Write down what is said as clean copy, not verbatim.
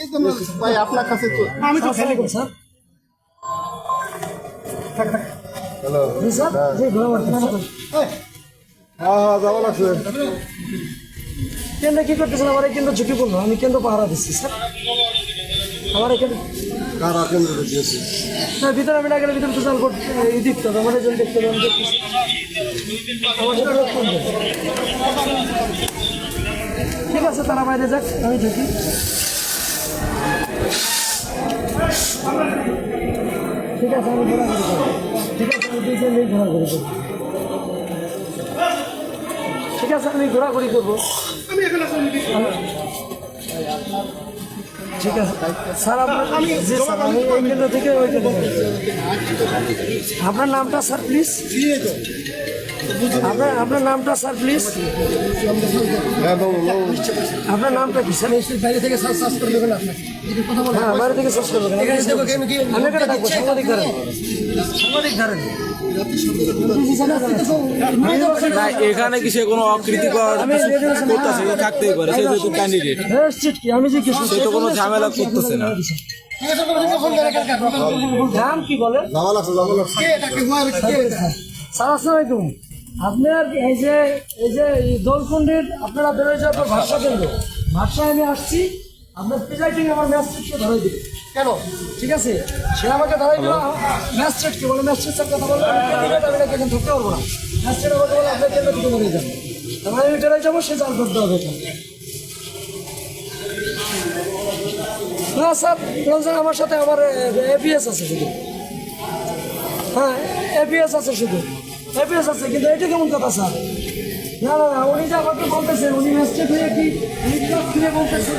এই জন্য ভাই আপনার কাছে তো আমি তো খেলে করি স্যার। হ্যালো জি স্যার, জি ঘোরা মারতেছি। হ্যাঁ যাওয়া লাগছে কেন্দ্রে কি করতেছেন? আমার এই কেন্দ্র ঝুঁকিপূর্ণ, আমি কেন্দ্র পাহারা দিচ্ছি স্যার। আমার এখানে কারা কেন্দ্র দিয়েছে না, ভিতরে আমি না গেলে ভিতরে তো চাল এই দেখতে হবে, আমার একজন দেখতে হবে, আমি দেখতেছি। আমার সাথে লোক করবে। ঠিক আছে, তারা বাইরে যাক, আমি ঢুকি। ঠিক আছে, আমি ঘোরাঘুরি করবো। ঠিক আছে, আমি দুইজন নিয়ে ঘোরাঘুরি করবো। ঠিক আছে, আমি ঘোরাঘুরি করবো। ঠিক আছে স্যার, আমি ওই কেন্দ্র থেকে ওই কেন্দ্র। আপনার নামটা স্যার প্লিজ, আপনার নামটা স্যার প্লিজ, হ্যাঁ বাবু আপনার নামটা কি স্যার? বাইরে থেকে সার্চ করে দেবেন আপনাকে কথা বলে হ্যাঁ, বাইরে থেকে সার্চ করবেন। আমি এখানে থাকবো, সাংবাদিক ধরেন, সাংবাদিক ধরেন। না এখানে কি সে কোনো অকৃতিকর করতেছে, থাকতেই পারে, সে যেহেতু ক্যান্ডিডেট আমি যে কিছু সে তো কোনো ঝামেলা করতেছে না। নাম কি বলে? যাওয়া লাগছে স্যার আসসালামু আলাইকুম। আপনার এই যে দোলকুন্ডির আপনারা বেরোয় যাওয়ার পর ভাষা কেন্দ্র, ভাষায় আমি আসছি, আপনার প্রিজাইডিং আমার ম্যাজিস্ট্রেটকে ধরাই দিবে। কেন? ঠিক আছে, সে আমাকে ধরাই দিল, ম্যাজিস্ট্রেটকে বলে, ম্যাজিস্ট্রেটের কথা বলে আমি ক্যান্ডিডেট, আমি নাকি এখানে থাকতে পারবো না। ম্যাজিস্ট্রেট আমাকে বলে আপনার কেন্দ্র থেকে বেরিয়ে যাবো, তারপরে আমি বেরোয় যাবো, সে জাল করতে হবে এখানে। না স্যার, বলছেন আমার সাথে আমার এপিএস আছে শুধু। হ্যাঁ, এপিএস আছে শুধু, এপিএস আছে, কিন্তু এটা কেমন কথা স্যার? না না না, উনি যে আমাকে বলতেছেন, উনি ম্যাজিস্ট্রেট হয়ে কি উনি ফিরে বলতেছেন